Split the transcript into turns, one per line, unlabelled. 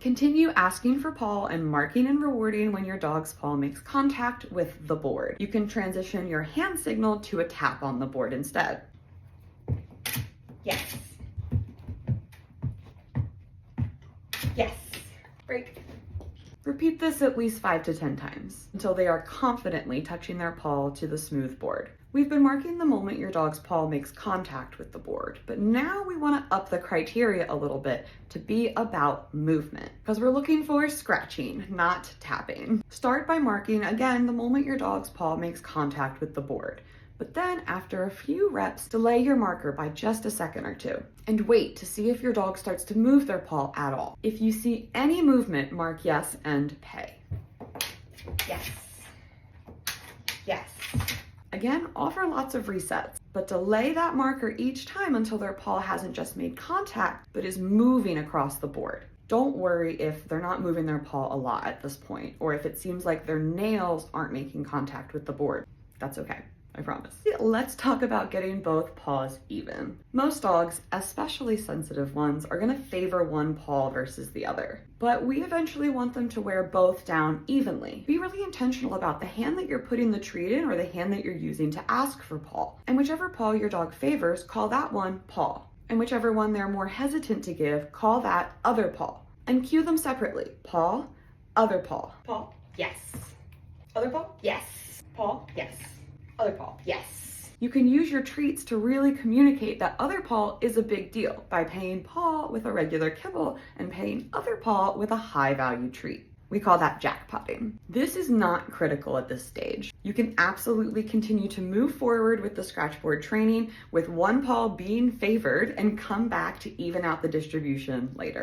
Continue asking for paw and marking and rewarding when your dog's paw makes contact with the board. You can transition your hand signal to a tap on the board instead. Yes. Yes. Break. Repeat this at least 5 to 10 times until they are confidently touching their paw to the smooth board. We've been marking the moment your dog's paw makes contact with the board, but now we want to up the criteria a little bit to be about movement, because we're looking for scratching, not tapping. Start by marking again the moment your dog's paw makes contact with the board. But then after a few reps, delay your marker by just a second or two and wait to see if your dog starts to move their paw at all. If you see any movement, mark yes and pay. Yes. Yes. Again, offer lots of resets, but delay that marker each time until their paw hasn't just made contact, but is moving across the board. Don't worry if they're not moving their paw a lot at this point, or if it seems like their nails aren't making contact with the board. That's okay. I promise. Let's talk about getting both paws even. Most dogs, especially sensitive ones, are gonna favor one paw versus the other, but we eventually want them to wear both down evenly. Be really intentional about the hand that you're putting the treat in or the hand that you're using to ask for paw. And whichever paw your dog favors, call that one paw. And whichever one they're more hesitant to give, call that other paw. And cue them separately. Paw, other paw. Paw, yes. Other paw, yes. Paw, yes. Other paw, yes. You can use your treats to really communicate that other paw is a big deal by paying paw with a regular kibble and paying other paw with a high value treat. We call that jackpotting. This is not critical at this stage. You can absolutely continue to move forward with the scratchboard training with one paw being favored and come back to even out the distribution later.